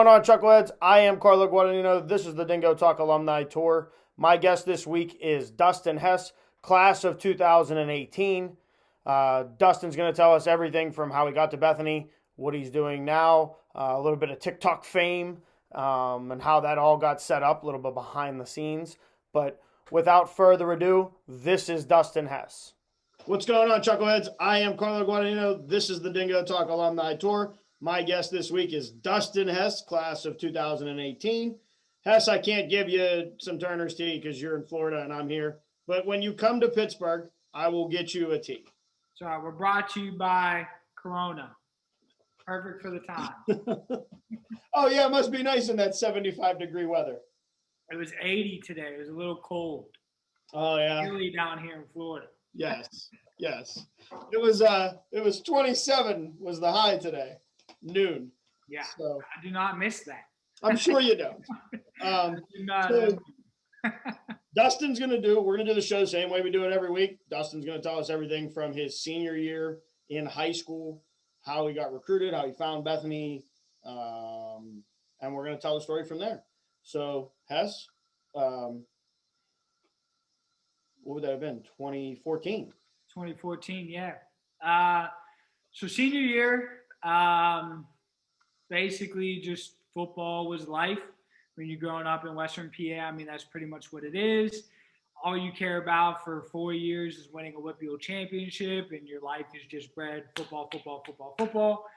going on, Chuckleheads? I am Carlo Guadagnino. This is the Dingo Talk Alumni Tour. My guest this week is Dustin Hess, class of 2018. Dustin's going to tell us everything from how he got to Bethany, what he's doing now, a little bit of TikTok fame, and how that all got set up, a little bit behind the scenes. But without further ado, this is Dustin Hess. What's going on, Chuckleheads? I am Carlo Guadagnino. This is the Dingo Talk Alumni Tour. My guest this week is Dustin Hess, class of 2018. Hess, I can't give you some Turner's tea because you're in Florida and I'm here. But when you come to Pittsburgh, I will get you a tea. So we're brought to you by Corona. Perfect for the time. Oh, yeah, it must be nice in that 75-degree weather. It was 80 today. It was a little cold. Oh, yeah. Really down here in Florida. Yes. It was 27 was the high today. Noon. Yeah, so, I do not miss that. I'm sure you don't. Dustin's we're going to do the show the same way we do it every week. Dustin's going to tell us everything from his senior year in high school, how he got recruited, how he found Bethany, and we're going to tell the story from there. So, Hess, what would that have been? 2014. 2014, yeah. So senior year, basically just football was life. When you're growing up in Western PA, I mean, that's pretty much what it is. All you care about for 4 years is winning a Whitfield championship, and your life is just bred football.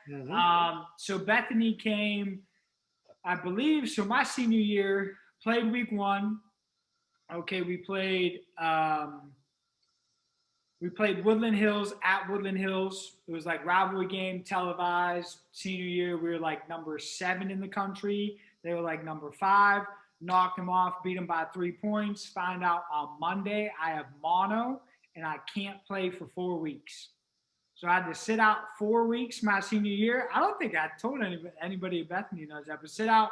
Mm-hmm. So Bethany came, I believe, so my senior year, played week one. Okay, we played Woodland Hills at Woodland Hills. It was like rivalry game, televised. Senior year, we were like number 7 in the country. They were like number 5. Knocked them off, beat them by 3 points. Find out on Monday I have mono and I can't play for 4 weeks. So I had to sit out 4 weeks my senior year. I don't think I told anybody at Bethany knows that, but sit out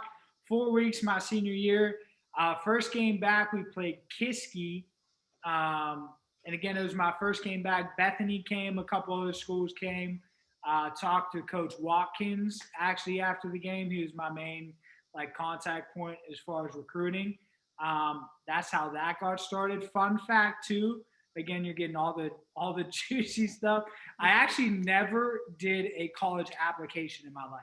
4 weeks my senior year. First game back, we played Kiski. And again, it was my first game back. Bethany came, a couple other schools came. Talked to Coach Watkins actually after the game. He was my main contact point as far as recruiting. That's how that got started. Fun fact too, again, you're getting all the juicy stuff. I actually never did a college application in my life.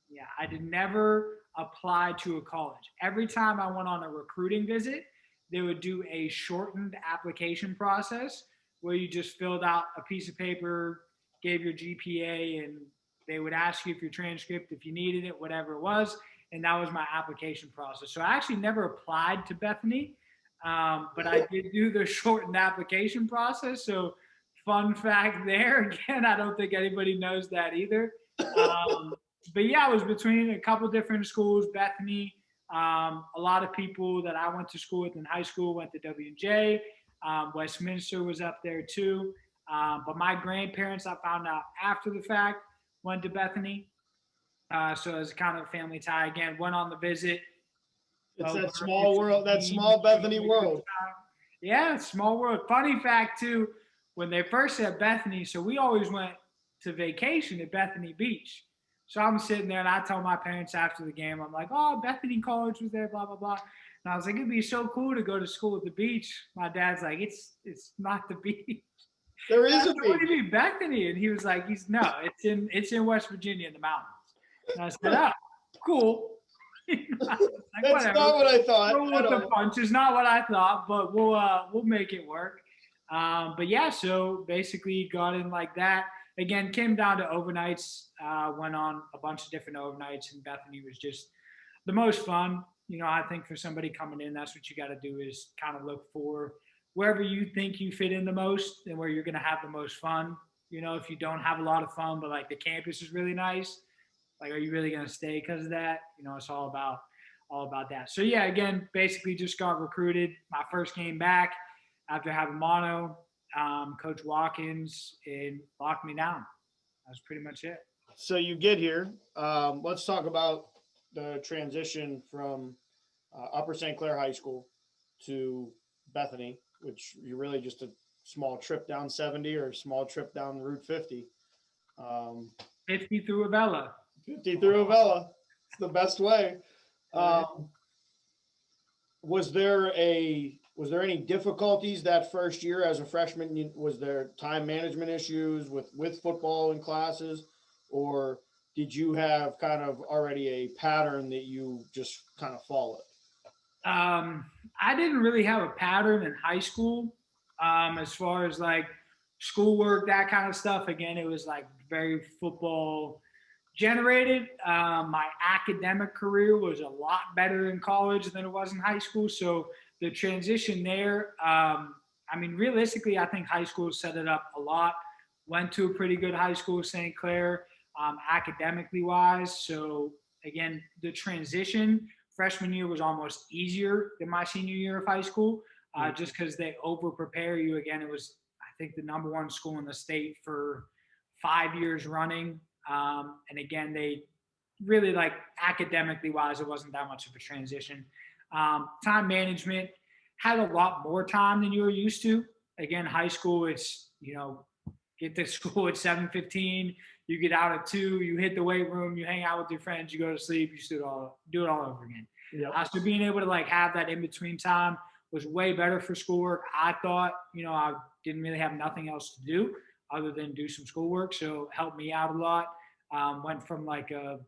Yeah, I did never apply to a college. Every time I went on a recruiting visit, they would do a shortened application process where you just filled out a piece of paper, gave your GPA, and they would ask you if your transcript, if you needed it, whatever it was. And that was my application process. So I actually never applied to Bethany, but I did do the shortened application process. So fun fact there. Again, I don't think anybody knows that either. But yeah, I was between a couple different schools, Bethany. A lot of people that I went to school with in high school went to W&J. Westminster was up there too. But my grandparents, I found out after the fact, went to Bethany. So it was kind of a family tie. Again, went on the visit. It's that small world, that small Bethany world. Yeah, small world. Funny fact too, when they first said Bethany, so we always went to vacation at Bethany Beach. So I'm sitting there and I told my parents after the game, I'm like, oh, Bethany College was there, blah, blah, blah. And I was like, it'd be so cool to go to school at the beach. My dad's like, it's not the beach. There is a beach. What do you mean, Bethany? And he was like, it's in West Virginia in the mountains. And I said, oh, cool. That's not what I thought. Roll with the punches, not what I thought, but we'll make it work. But yeah, so basically got in like that. Again, came down to overnights, went on a bunch of different overnights, and Bethany was just the most fun. You know, I think for somebody coming in, that's what you got to do is kind of look for wherever you think you fit in the most and where you're going to have the most fun. You know, if you don't have a lot of fun, but like the campus is really nice, like, are you really going to stay because of that? You know, it's all about that. So yeah, again, basically just got recruited. My first game back after having mono. Coach Watkins and locked me down. That's pretty much it. So you get here. Let's talk about the transition from Upper St. Clair High School to Bethany, which you're really just a small trip down 70 or a small trip down Route 50. 50 through Avella. 50 through Avella. It's the best way. Was there any difficulties that first year as a freshman? Was there time management issues with football and classes, or did you have kind of already a pattern that you just kind of followed? I didn't really have a pattern in high school, as far as like schoolwork, that kind of stuff. Again, it was like very football generated. My academic career was a lot better in college than it was in high school. So the transition there, I mean, realistically, I think high school set it up a lot. Went to a pretty good high school, St. Clair, academically wise. So again, the transition freshman year was almost easier than my senior year of high school, just because they over prepare you. Again, it was, I think, the number one school in the state for 5 years running. And again, they really, like, academically wise, it wasn't that much of a transition. Time management, had a lot more time than you were used to. Again, high school, it's, get to school at 7:15, you get out at 2, you hit the weight room, you hang out with your friends, you go to sleep, you do it all over again. Yep. So being able to like have that in between time was way better for schoolwork. I thought, I didn't really have nothing else to do other than do some schoolwork, so it helped me out a lot. Went from like a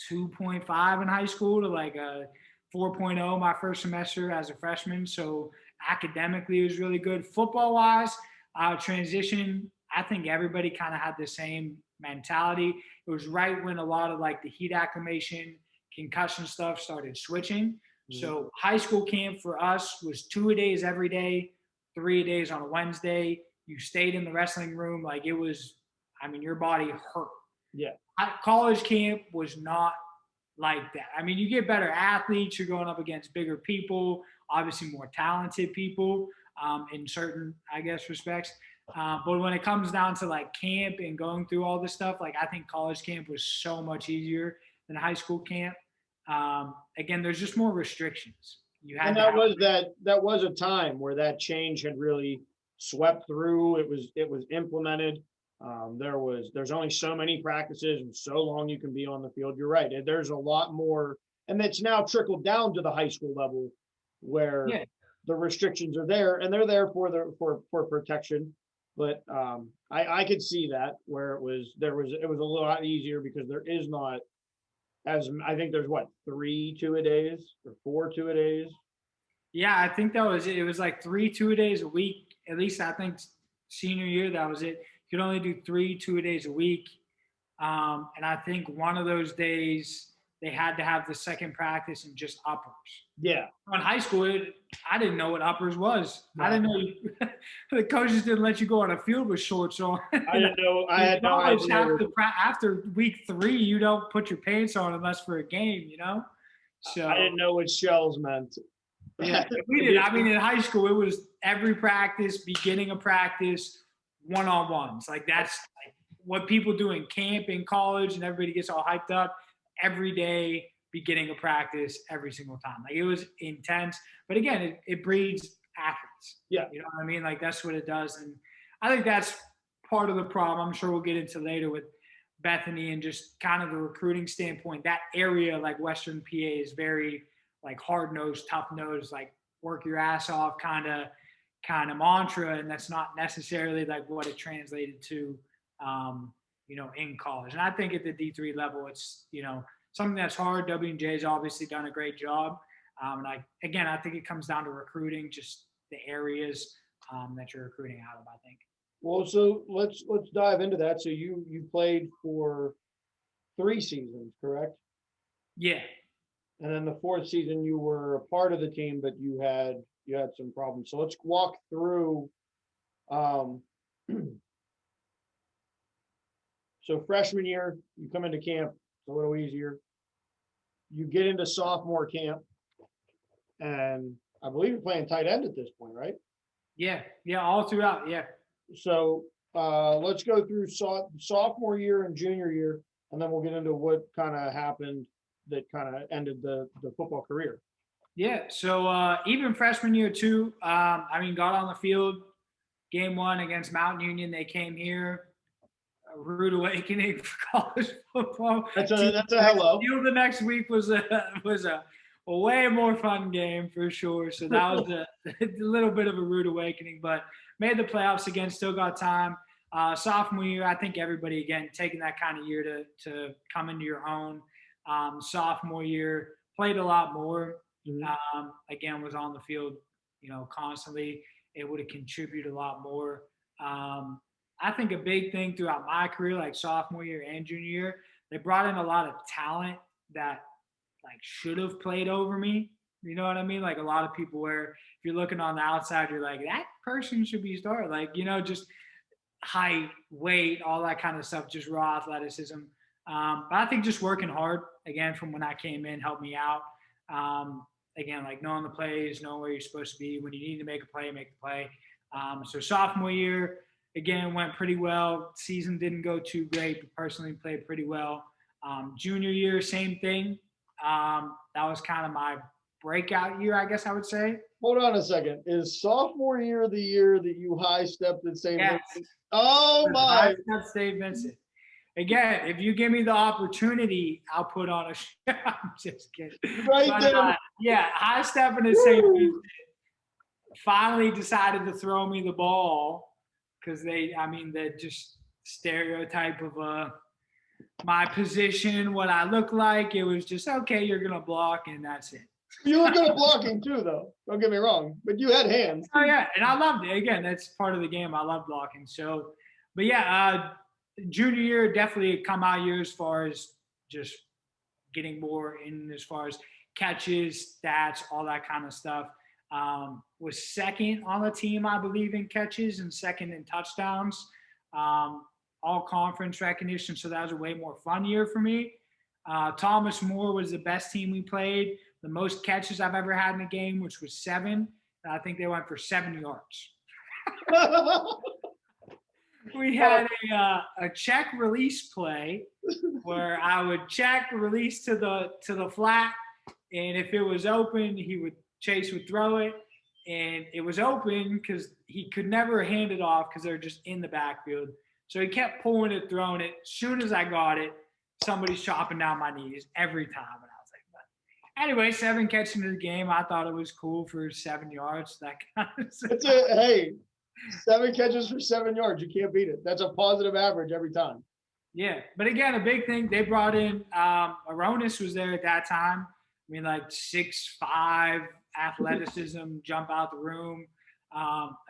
2.5 in high school to like a 4.0 my first semester as a freshman. So academically, it was really good. Football wise, transition, I think everybody kind of had the same mentality. It was right when a lot of like the heat acclimation, concussion stuff started switching. So high school camp for us was 2-a-days every day, 3-a-days on a Wednesday. You stayed in the wrestling room. Like, it was, I mean, your body hurt. Yeah. College camp was not like that. I mean, you get better athletes. You're going up against bigger people, obviously more talented people, in certain, I guess, respects. But when it comes down to like camp and going through all this stuff, like, I think college camp was so much easier than high school camp. Again, there's just more restrictions. And that was a time where that change had really swept through. It was implemented. There's only so many practices and so long you can be on the field. You're right. There's a lot more, and it's now trickled down to the high school level where the restrictions are there, and they're there for protection. But I could see that where it was a lot easier because there is not as, I think there's 3 2-a-days or 4 2-a-days. Yeah, I think that was it. It was like 3 2-a-days a week. At least I think senior year, that was it. You could only do 3 2-a-days a week. And I think one of those days they had to have the second practice and just uppers. Yeah. In high school, I didn't know what uppers was. No. I didn't know the coaches didn't let you go on a field with shorts on. I didn't know. I had no idea. After week 3, you don't put your pants on unless for a game, So I didn't know what shells meant. Yeah, we did. I mean, in high school, it was every practice, beginning of practice, one-on-ones. Like, that's like what people do in camp, in college, and everybody gets all hyped up. Every day, beginning of practice, every single time. Like, it was intense. But again, it breeds athletes. Yeah. You know what I mean? Like, that's what it does. And I think that's part of the problem. I'm sure we'll get into later with Bethany and just kind of the recruiting standpoint. That area, like Western PA, is very like hard-nosed, tough-nosed, like work your ass off kind of mantra. And that's not necessarily like what it translated to, in college. And I think at the D3 level, it's, something that's hard. W&J's obviously done a great job. And I think it comes down to recruiting, just the areas that you're recruiting out of, I think. Well, so let's dive into that. So you played for 3 seasons, correct? Yeah. And then the 4th season, you were a part of the team, but you had some problems. So let's walk through. So freshman year, you come into camp, it's a little easier. You get into sophomore camp, and I believe you're playing tight end at this point, right? Yeah, all throughout, yeah. So let's go through sophomore year and junior year, and then we'll get into what kind of happened that kind of ended the football career. Yeah, so even freshman year too, got on the field game 1 against Mountain Union. They came here. a rude awakening for college football. That's a hello. The next week was a way more fun game for sure. So that was a little bit of a rude awakening, but made the playoffs again. Still got time. Sophomore year, I think everybody again taking that kind of year to come into your own. Sophomore year, played a lot more. Again, was on the field, constantly, able to contribute a lot more. I think a big thing throughout my career, like sophomore year and junior year, they brought in a lot of talent that like should have played over me. You know what I mean? Like a lot of people where if you're looking on the outside, you're like, that person should be started. Like, just height, weight, all that kind of stuff, just raw athleticism. But I think just working hard, again, from when I came in, helped me out. Again, like knowing the plays, knowing where you're supposed to be. When you need to make a play, make the play. So sophomore year, again, went pretty well. Season didn't go too great, but personally played pretty well. Junior year, same thing. That was kind of my breakout year, I guess I would say. Hold on a second. Is sophomore year the year that you high stepped at St. Yes. Vincent? Oh my! High step St. Vincent. Again, if you give me the opportunity, I'll put on a show. I'm just kidding. Right there. Yeah, high stepping at St. Vincent. Finally decided to throw me the ball because the just stereotype of my position, what I look like. It was just, okay, you're going to block and that's it. You were good at blocking too, though. Don't get me wrong, but you had hands. Oh yeah, and I loved it. Again, that's part of the game. I love blocking. So, but yeah, junior year definitely a come out year as far as just getting more in as far as catches, stats, all that kind of stuff. Was second on the team, I believe, in catches and second in touchdowns. All conference recognition, so that was a way more fun year for me. Thomas More was the best team we played. The most catches I've ever had in a game, which was 7. I think they went for 7 yards. We had a check release play where I would check release to the flat, and if it was open, Chase would throw it, and it was open because he could never hand it off because they're just in the backfield. So he kept pulling it, throwing it. As soon as I got it, somebody's chopping down my knees every time. And I was like, but anyway, 7 catches in the game. I thought it was cool for 7 yards. That kind of stuff. That's it. Hey, 7 catches for 7 yards. You can't beat it. That's a positive average every time. Yeah. But again, a big thing, they brought in Aronis was there at that time. I mean, like 6'5", athleticism, jump out the room.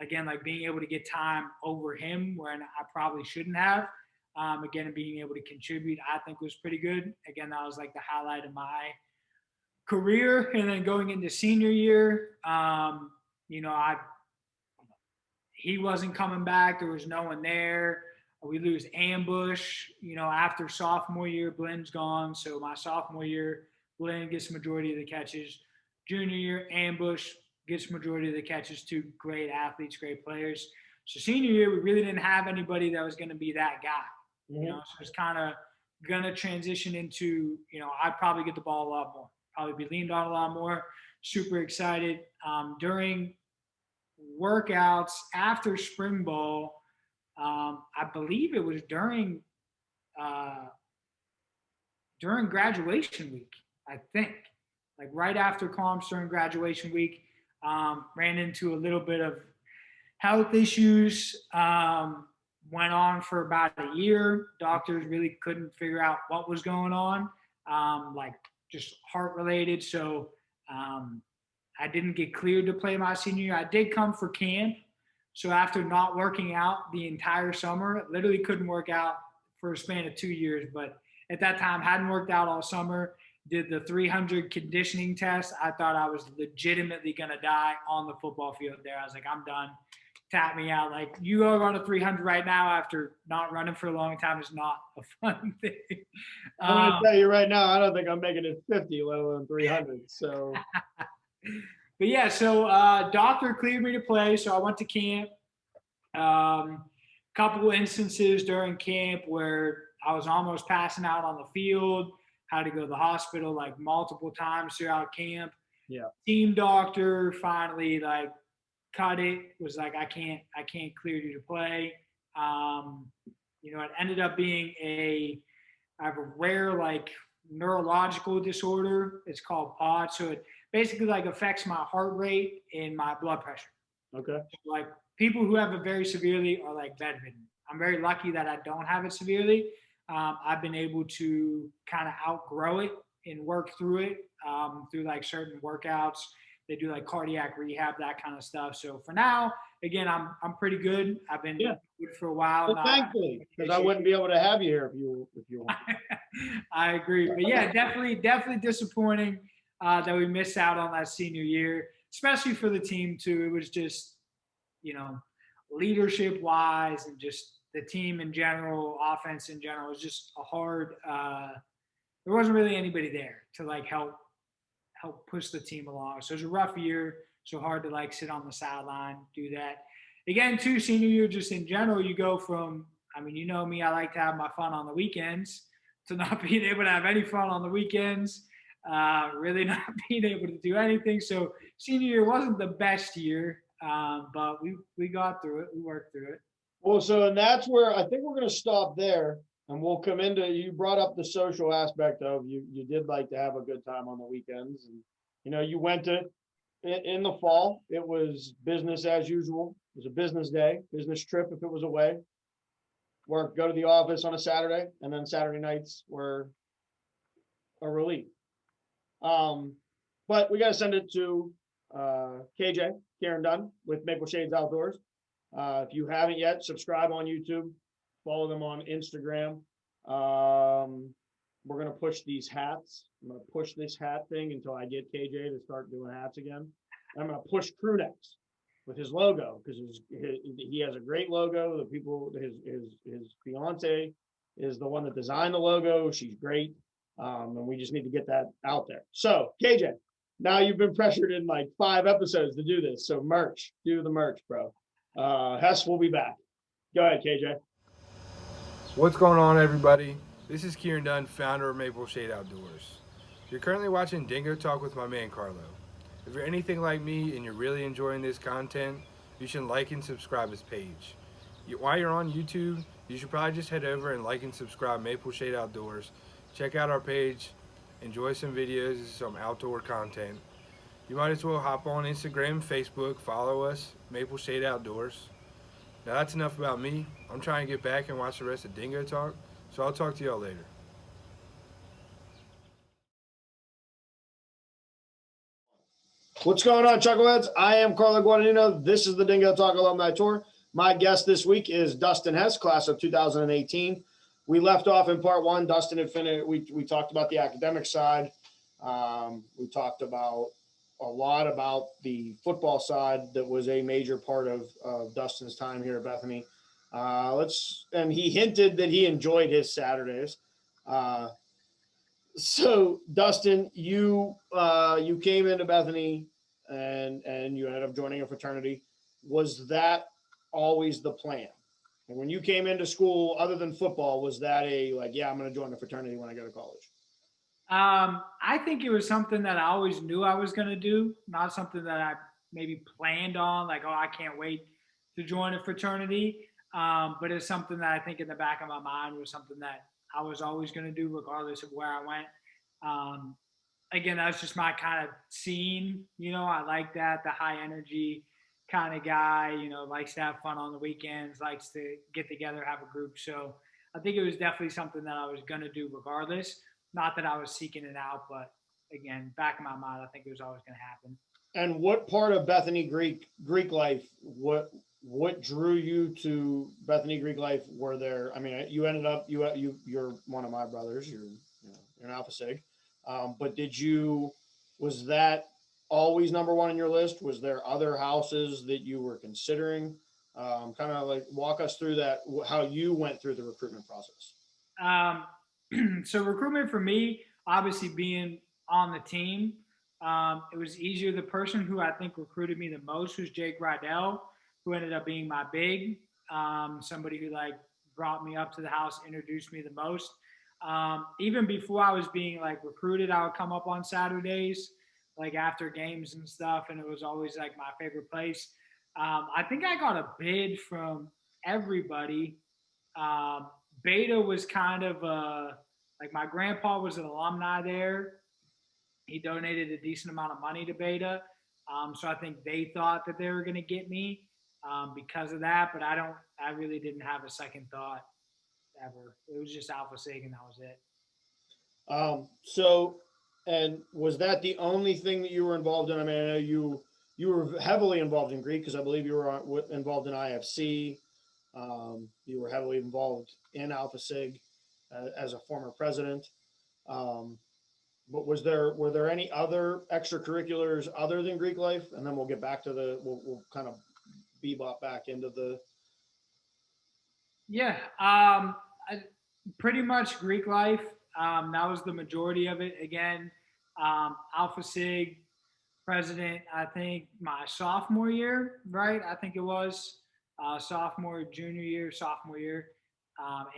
Again, like being able to get time over him when I probably shouldn't have. Again, and being able to contribute, I think was pretty good. Again, that was like the highlight of my career. And then going into senior year, he wasn't coming back. There was no one there. We lose ambush, after sophomore year, Blenn's gone. So my sophomore year, Blenn gets the majority of the catches. Junior year, ambush gets majority of the catches. 2 great athletes, great players. So senior year, we really didn't have anybody that was going to be that guy. So it's kind of going to transition into, I'd probably get the ball a lot more, probably be leaned on a lot more. Super excited. During workouts after spring ball, I believe it was during graduation week, I think. Like right after comps during graduation week, ran into a little bit of health issues, went on for about a year. Doctors really couldn't figure out what was going on, like just heart related. So I didn't get cleared to play my senior year. I did come for camp. So after not working out the entire summer, literally couldn't work out for a span of 2 years. But at that time, hadn't worked out all summer. Did the 300 conditioning test. I thought I was legitimately going to die on the football field there. I was like, I'm done. Tap me out. Like, you go run a 300 right now after not running for a long time is not a fun thing. I'm going to tell you right now, I don't think I'm making it 50, let alone 300. So, but yeah, so doctor cleared me to play. So I went to camp. Couple of instances during camp where I was almost passing out on the field. Had to go to the hospital like multiple times throughout camp. Yeah. Team doctor finally like cut it. Was like, I can't clear you to play. You know, it ended up being I have a rare like neurological disorder. It's called POD. So it basically like affects my heart rate and my blood pressure. Okay. Like people who have it very severely are like bedridden. I'm very lucky that I don't have it severely. I've been able to kind of outgrow it and work through it through like certain workouts. They do like cardiac rehab, that kind of stuff. So for now, again, I'm pretty good. I've been Yeah. good for a while Well, now. thankfully, because I wouldn't be able to have you here if you want. I agree, but yeah, definitely disappointing that we missed out on that senior year, especially for the team too. It was just, you know, leadership wise and just the team in general, offense in general, was just a hard. There wasn't really anybody there to like help push the team along. So it was a rough year. So hard to like sit on the sideline, do that. Again, too, senior year, just in general, you go from, I mean, you know me, I like to have my fun on the weekends to not being able to have any fun on the weekends, really not being able to do anything. So senior year wasn't the best year, but we got through it. We worked through it. Well, so and that's where I think we're going to stop there, and we'll come into. You brought up the social aspect of you did like to have a good time on the weekends, and you went to in the fall. It was business as usual. It was a business day, business trip if it was away. Work, go to the office on a Saturday, and then Saturday nights were a relief. But we got to send it to KJ, Karen Dunn with Maple Shades Outdoors. If you haven't yet, subscribe on YouTube, follow them on Instagram. We're going to push these hats. I'm going to push this hat thing until I get KJ to start doing hats again. I'm going to push crew necks with his logo because he has a great logo. The people, his fiance is the one that designed the logo. She's great. And we just need to get that out there. So KJ, now you've been pressured in like 5 episodes to do this. So merch, do the merch, bro. Hess will be back. Go ahead, KJ. What's going on, everybody? This is Kieran Dunn, founder of Maple Shade Outdoors. You're currently watching Dingo Talk with my man Carlo. If you're anything like me and you're really enjoying this content, you should like and subscribe his page. While you're on YouTube, you should probably just head over and like and subscribe Maple Shade Outdoors. Check out our page, enjoy some videos, some outdoor content. You might as well hop on Instagram, Facebook, follow us, Maple Shade Outdoors. Now that's enough about me. I'm trying to get back and watch the rest of Dingo Talk, so I'll talk to y'all later. What's going on, Chuckleheads? I am Carlo Guadagnino. This is the Dingo Talk Alumni Tour. My guest this week is Dustin Hess, class of 2018. We left off in part 1. Dustin had finished. We talked about the academic side. We talked about a lot about the football side that was a major part of Dustin's time here at Bethany. And he hinted that he enjoyed his Saturdays. So Dustin, you came into Bethany and you ended up joining a fraternity. Was that always the plan? And when you came into school, other than football, was that I'm going to join a fraternity when I go to college? I think it was something that I always knew I was going to do, not something that I maybe planned on, like, oh, I can't wait to join a fraternity. But it's something that I think in the back of my mind was something that I was always going to do regardless of where I went. Again, that's just my kind of scene. I like that, the high energy kind of guy, likes to have fun on the weekends, likes to get together, have a group. So I think it was definitely something that I was going to do regardless. Not that I was seeking it out, but again, back in my mind, I think it was always going to happen. And what part of Bethany Greek life, what drew you to Bethany Greek life? Were there, I mean, you ended up, you're one of my brothers, you're an Alpha Sig. But was that always number one on your list? Was there other houses that you were considering? Kind of like walk us through that, how you went through the recruitment process. So recruitment for me, obviously being on the team, it was easier. The person who I think recruited me the most was Jake Rydell, who ended up being my big, somebody who like brought me up to the house, introduced me the most. Even before I was being like recruited, I would come up on Saturdays, like after games and stuff. And it was always like my favorite place. I think I got a bid from everybody Beta was kind of like my grandpa was an alumni there. He donated a decent amount of money to Beta. So I think they thought that they were going to get me because of that. But I really didn't have a second thought ever. It was just Alpha Sig and that was it. So, and was that the only thing that you were involved in? I mean, I know you were heavily involved in Greek because I believe you were involved in IFC. You were heavily involved in Alpha Sig as a former president. But were there any other extracurriculars other than Greek life? And then we'll get back to we'll kind of bebop back into the. Yeah, pretty much Greek life. That was the majority of it. Again, Alpha Sig president, I think my sophomore year, right? I think it was sophomore year,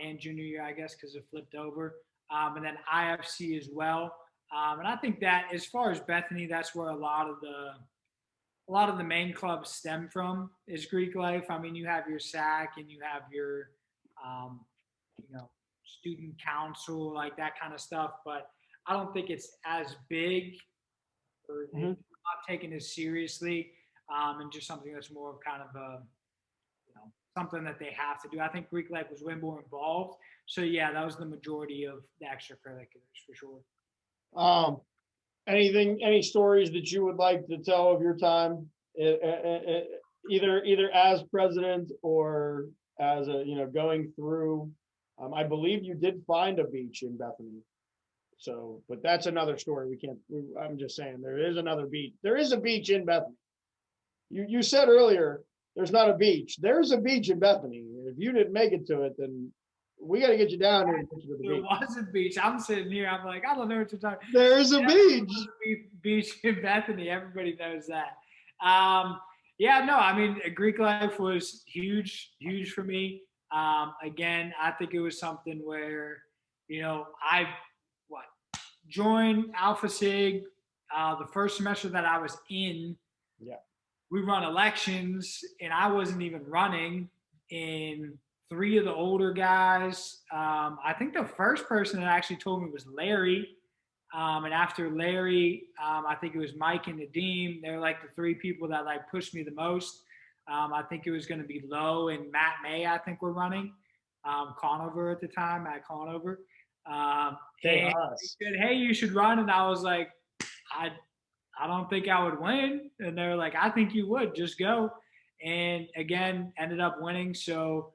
and junior year, I guess, because it flipped over. And then IFC as well. And I think that as far as Bethany, that's where a lot of the main clubs stem from is Greek life. I mean, you have your SAC and you have your, student council, like that kind of stuff. But I don't think it's as big or not taken as seriously, and just something that's more of kind of a, something that they have to do. I think Greek life was way more involved. So yeah, that was the majority of the extracurriculars for sure. Any stories that you would like to tell of your time, either as president or as going through? I believe you did find a beach in Bethany. So, but that's another story. I'm just saying there is another beach. There is a beach in Bethany. You said earlier there's not a beach. There's a beach in Bethany. If you didn't make it to it, then we got to get you down here and get you to the beach. There was a beach. I'm sitting here. I'm like, I don't know what you're talking. There's a beach. Beach in Bethany. Everybody knows that. Yeah, no, I mean, Greek life was huge for me. Again, I think it was something where, I joined Alpha Sig the first semester that I was in. Yeah. We run elections, and I wasn't even running. And 3 of the older guys, I think the first person that actually told me was Larry. And after Larry, I think it was Mike and Nadeem. They're like the 3 people that like pushed me the most. I think it was going to be Lowe and Matt May, I think were running. Conover at the time, Matt Conover. And he said, hey, you should run. And I was like, I don't think I would win. And they were like, I think you would, just go. And again, ended up winning. So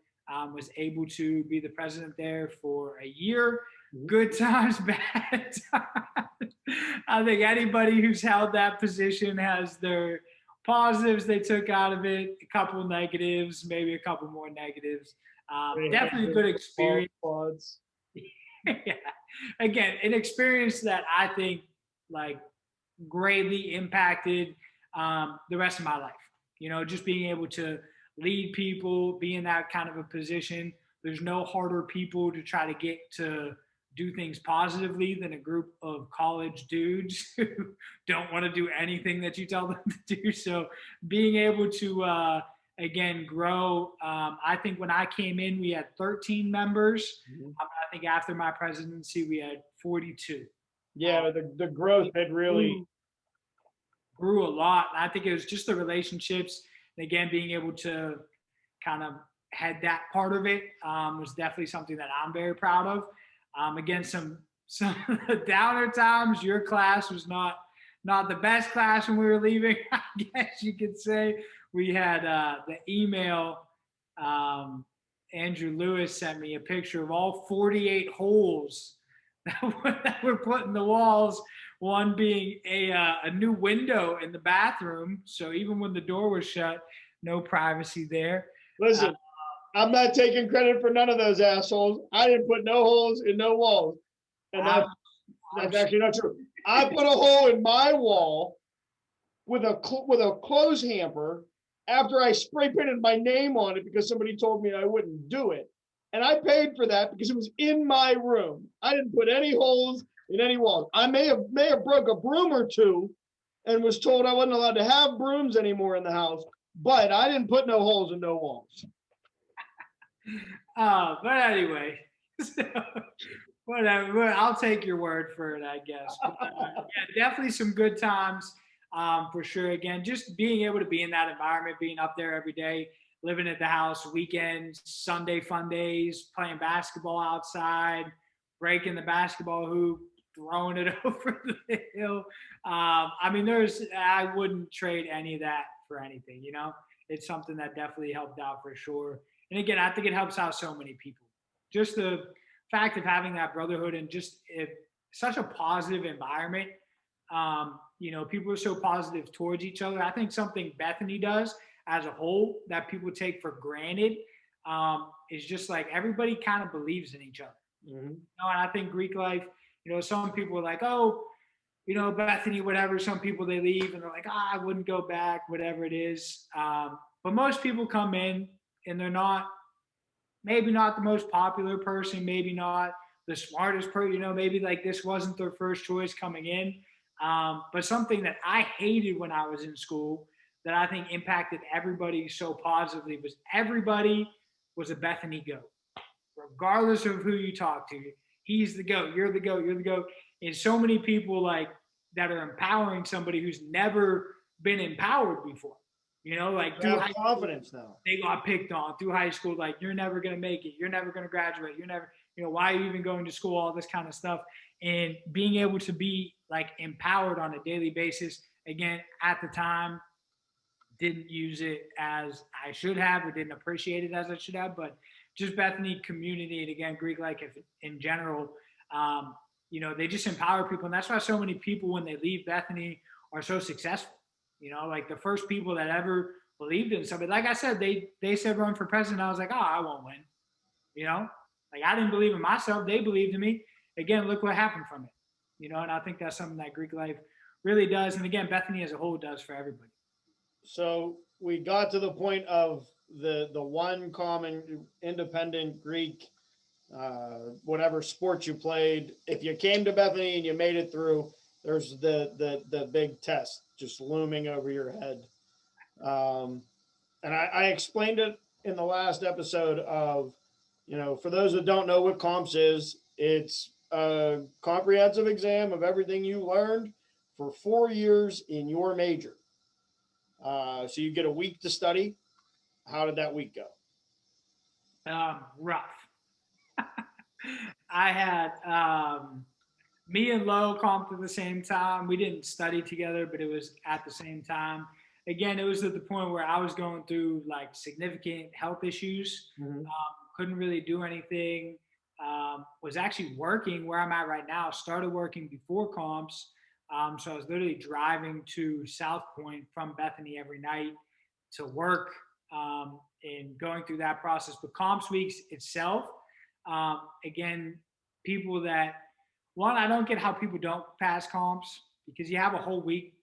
was able to be the president there for a year. Good times, bad times. I think anybody who's held that position has their positives they took out of it, a couple negatives, maybe a couple more negatives. Definitely a good experience. Yeah. Again, an experience that I think like greatly impacted the rest of my life. Just being able to lead people, be in that kind of a position. There's no harder people to try to get to do things positively than a group of college dudes who don't want to do anything that you tell them to do. So being able to, again, grow. I think when I came in, we had 13 members. I think after my presidency, we had 42. Yeah, the growth had really grew a lot. I think it was just the relationships. And again, being able to kind of head that part of it was definitely something that I'm very proud of. Again, some downer times. Your class was not the best class when we were leaving, I guess you could say. We had the email. Andrew Lewis sent me a picture of all 48 holes that were put in the walls. One being a new window in the bathroom. So even when the door was shut, no privacy there. Listen, I'm not taking credit for none of those assholes. I didn't put no holes in no walls. And that's actually not true. I put a hole in my wall with a clothes hamper after I spray painted my name on it because somebody told me I wouldn't do it. And I paid for that because it was in my room. I didn't put any holes in any walls. I may have broke a broom or two and was told I wasn't allowed to have brooms anymore in the house, but I didn't put no holes in no walls. But anyway, so, whatever. I'll take your word for it, I guess. But, yeah, definitely some good times, for sure. Again, just being able to be in that environment, being up there every day, living at the house, weekends, Sunday fun days, playing basketball outside, breaking the basketball hoop, throwing it over the hill. I mean, I wouldn't trade any of that for anything. It's something that definitely helped out for sure. And again, I think it helps out so many people. Just the fact of having that brotherhood and just such a positive environment. People are so positive towards each other. I think something Bethany does as a whole that people take for granted is just like everybody kind of believes in each other. And I think Greek life, some people are like, oh, Bethany, whatever. Some people, they leave and they're like, I wouldn't go back, whatever it is. But most people come in and they're maybe not the most popular person, maybe not the smartest person, maybe like this wasn't their first choice coming in. But something that I hated when I was in school that I think impacted everybody so positively was everybody was a Bethany goat, regardless of who you talk to. He's the goat, you're the goat, you're the goat. And so many people like that are empowering somebody who's never been empowered before. Like through high confidence school, now. They got picked on through high school. Like, you're never going to make it. You're never going to graduate. You're never, why are you even going to school? All this kind of stuff. And being able to be like empowered on a daily basis, again, at the time, didn't use it as I should have or didn't appreciate it as I should have. But just Bethany community and again, Greek life in general, they just empower people. And that's why so many people, when they leave Bethany, are so successful. Like the first people that ever believed in somebody, like I said, they said run for president. I was like, oh, I won't win. Like I didn't believe in myself. They believed in me. Again, look what happened from it. And I think that's something that Greek life really does. And again, Bethany as a whole does for everybody. So we got to the point of the one common independent Greek, whatever sport you played. If you came to Bethany and you made it through, there's the big test just looming over your head. And I explained it in the last episode of, for those that don't know what comps is, it's a comprehensive exam of everything you learned for 4 years in your major. So you get a week to study. How did that week go? Rough. I had me and Lo comped at the same time. We didn't study together, but it was at the same time. Again, it was at the point where I was going through like significant health issues. Couldn't really do anything. Was actually working where I'm at right now. Started working before comps. So I was literally driving to South Point from Bethany every night to work and going through that process. But comps weeks itself, again, people that, one, I don't get how people don't pass comps because you have a whole week.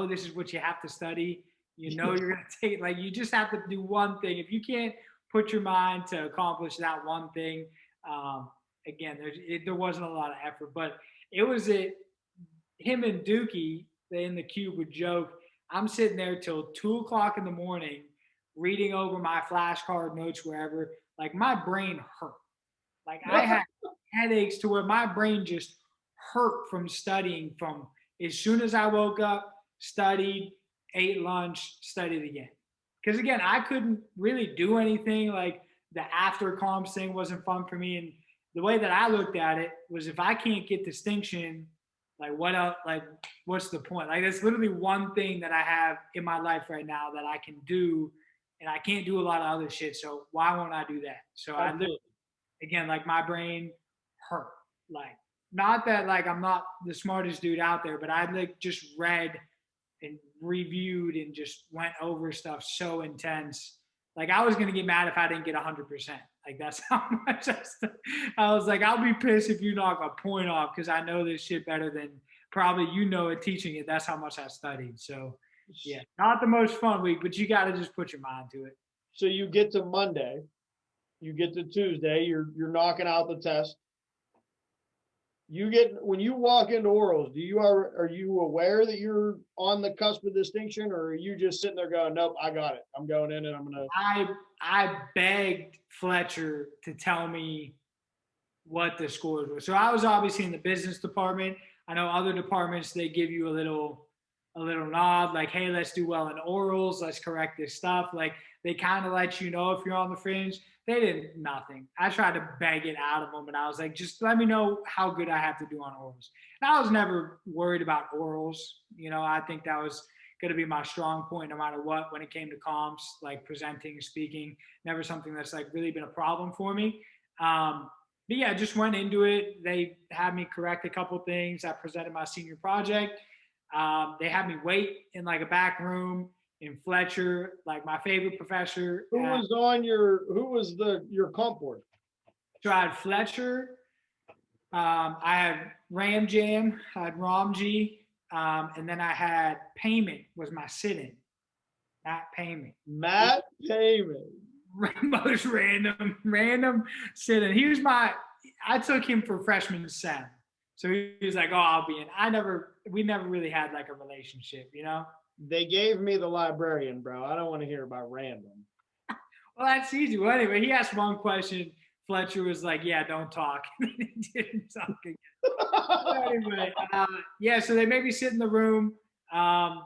This is what you have to study. You're going to take, like, you just have to do one thing. If you can't put your mind to accomplish that one thing, again, there wasn't a lot of effort. But it was him and Dookie in the cube would joke. I'm sitting there till 2:00 in the morning reading over my flashcard notes wherever. Like, my brain hurt. Like, I had headaches to where my brain just hurt from studying. From as soon as I woke up, studied, ate lunch, studied again. Because again, I couldn't really do anything. Like, the after comps thing wasn't fun for me. And the way that I looked at it was, if I can't get distinction, like, what else? Like, what's the point? Like, that's literally one thing that I have in my life right now that I can do, and I can't do a lot of other shit. So why won't I do that? So I literally, again, like, my brain hurt. Like, not that like I'm not the smartest dude out there, but I like just read and reviewed and just went over stuff so intense. Like, I was gonna get mad if I didn't get 100%. Like, that's how much I was like, I'll be pissed if you knock a point off because I know this shit better than probably it teaching it. That's how much I studied. So yeah, not the most fun week, but you got to just put your mind to it. So you get to Monday, you get to Tuesday, you're knocking out the test. when you walk into orals, are you aware that you're on the cusp of distinction, or are you just sitting there going, nope, I got it. I'm going in and I'm gonna. I begged Fletcher to tell me what the scores were. So I was obviously in the business department. I know other departments, they give you a little nod, like, hey, let's do well in orals, let's correct this stuff. Like they kind of let you know if you're on the fringe. They did nothing. I tried to beg it out of them, and I was like, just let me know how good I have to do on orals. And I was never worried about orals. You know, I think that was going to be my strong point no matter what when it came to comps, like presenting, speaking. Never something that's like really been a problem for me. But yeah, just went into it. They had me correct a couple things. I presented my senior project. They had me wait in like a back room in Fletcher, like my favorite professor. Who was your comp board? So I had Fletcher. I had Ram Jam. I had Ramji. And then I had Payment was my sit-in. Matt Payment. Matt Payment. Most random sit-in. I took him for freshman Sam. So he was like, oh, I'll be in. We never really had like a relationship, you know? They gave me the librarian, bro. I don't want to hear about random. Well, that's easy. Well, anyway, he asked one question. Fletcher was like, yeah, don't talk. He didn't talk again. Anyway, yeah, so they made me sit in the room.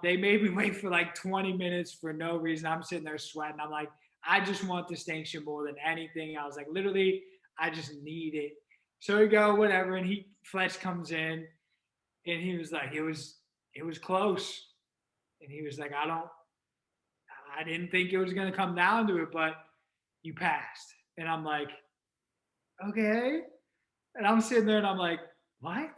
They made me wait for like 20 minutes for no reason. I'm sitting there sweating. I'm like, I just want distinction more than anything. I was like, literally, I just need it. So we go, whatever, and Fletch comes in, and he was like, it was close. And he was like, I didn't think it was going to come down to it, but you passed. And I'm like, okay. And I'm sitting there and I'm like, what?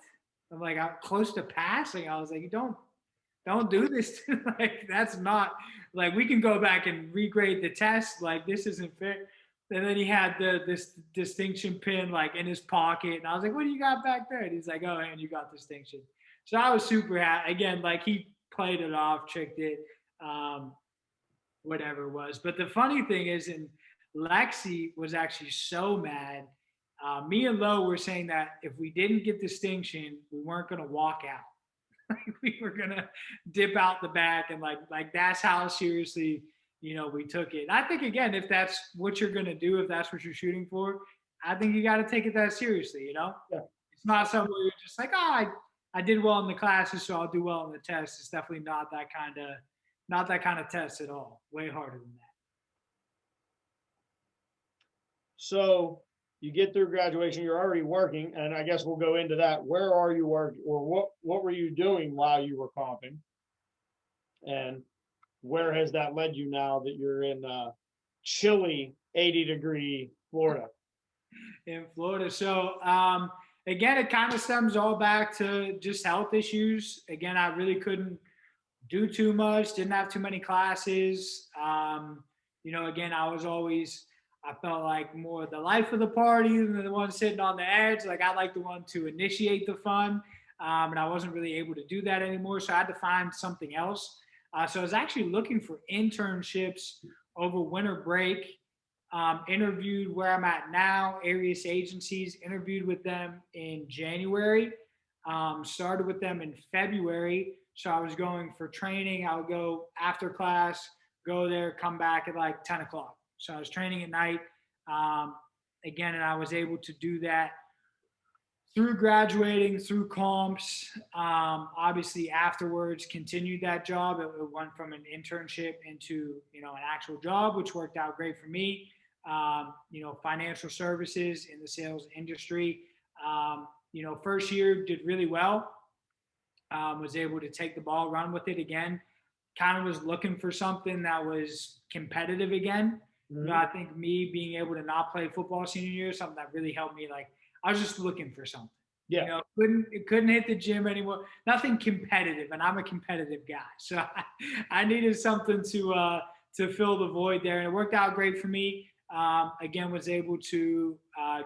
I'm like, I'm close to passing. I was like, don't do this. Like, that's not, like, we can go back and regrade the test. Like, this isn't fair. And then he had this distinction pin like in his pocket. And I was like, what do you got back there? And he's like, oh, and you got distinction. So I was super happy. Again, like he played it off, tricked it, whatever it was. But the funny thing is, and Lexi was actually so mad. Me and Lo were saying that if we didn't get distinction, we weren't going to walk out. We were going to dip out the back. And like that's how seriously, you know, we took it. And I think, again, if that's what you're going to do, if that's what you're shooting for, I think you got to take it that seriously, you know? Yeah. It's not something where you're just like, oh, I did well in the classes, so I'll do well in the test. It's definitely not that kind of test at all. Way harder than that. So you get through graduation, you're already working, and I guess we'll go into that. Where are you working, or what were you doing while you were comping? And where has that led you now that you're in chilly 80-degree Florida? In Florida. So again, it kind of stems all back to just health issues. Again, I really couldn't do too much, didn't have too many classes. You know, again, I felt like more the life of the party than the one sitting on the edge. Like I like the one to initiate the fun. And I wasn't really able to do that anymore. So I had to find something else. So I was actually looking for internships over winter break. Interviewed where I'm at now, various agencies, interviewed with them in January, started with them in February. So I was going for training. I would go after class, go there, come back at like 10 o'clock. So I was training at night again, and I was able to do that through graduating, through comps. Obviously afterwards continued that job. It went from an internship into, you know, an actual job, which worked out great for me. You know, financial services in the sales industry. You know, first year did really well. Was able to take the ball, run with it again. Kind of was looking for something that was competitive again. Mm-hmm. You know, I think me being able to not play football senior year is something that really helped me. Like I was just looking for something. Yeah. You know, couldn't hit the gym anymore. Nothing competitive, and I'm a competitive guy, so I needed something to fill the void there, and it worked out great for me. Again, was able to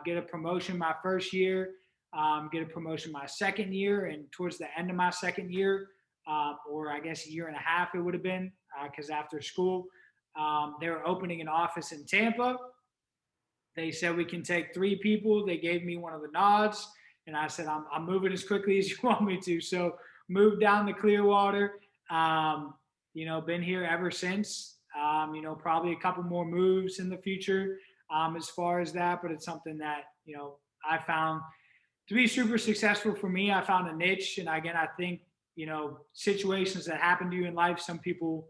get a promotion my first year, get a promotion my second year, and towards the end of my second year, or I guess a year and a half it would have been, because after school, they were opening an office in Tampa. They said we can take 3 people. They gave me one of the nods. And I said, I'm moving as quickly as you want me to. So moved down to Clearwater. Been here ever since. Probably a couple more moves in the future as far as that, but it's something that, I found to be super successful for me. I found a niche. And again, I think, situations that happen to you in life, some people,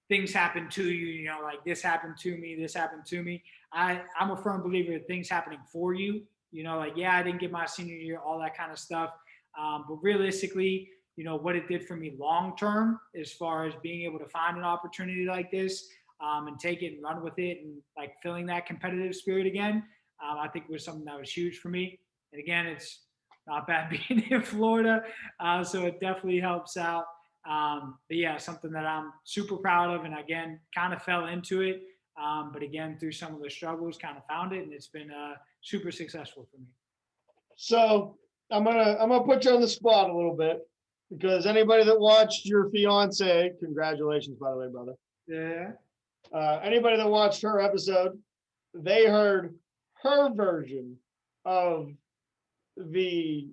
things happen to you, like this happened to me, this happened to me. I'm a firm believer in things happening for you. I didn't get my senior year, all that kind of stuff. But realistically, what it did for me long term, as far as being able to find an opportunity like this and take it and run with it and like feeling that competitive spirit again, I think it was something that was huge for me. And again, it's not bad being in Florida, so it definitely helps out. But yeah, something that I'm super proud of, and again, kind of fell into it. But again, through some of the struggles, kind of found it, and it's been super successful for me. So I'm gonna put you on the spot a little bit, because anybody that watched your fiance, congratulations, by the way, brother. Yeah. Anybody that watched her episode, they heard her version of the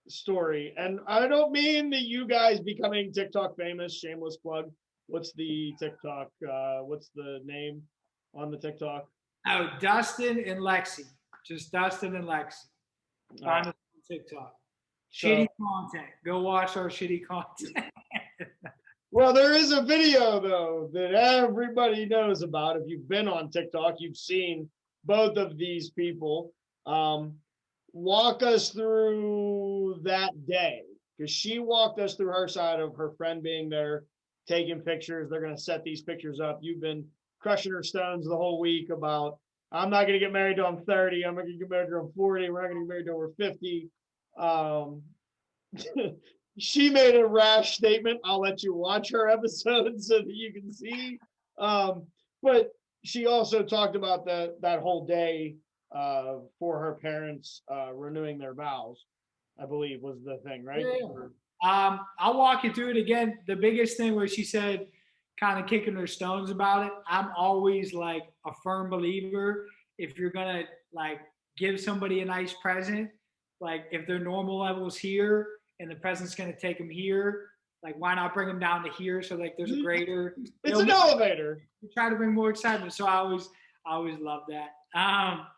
story. And I don't mean that you guys becoming TikTok famous, shameless plug. What's the TikTok? What's the name on the TikTok? Oh, Dustin and Lexi. Just Dustin and Lexi. Find us on TikTok. Shitty content. Go watch our shitty content. Well, there is a video though that everybody knows about. If you've been on TikTok, you've seen both of these people. Walk us through that day, because she walked us through her side of her friend being there, taking pictures. They're going to set these pictures up. You've been crushing her stones the whole week about, I'm not going to get married till I'm 30. I'm not going to get married till I'm 40. We're not going to get married till we're 50. She made a rash statement. I'll let you watch her episode so that you can see. But she also talked about that whole day for her parents renewing their vows, I believe was the thing, right? Yeah. I'll walk you through it again. The biggest thing where she said, kind of kicking her stones about it, I'm always like a firm believer, if you're gonna like give somebody a nice present, like if their normal level's here and the present's gonna take them here, like why not bring them down to here? So like there's a greater. It's an elevator. Try to bring more excitement. So I always love that.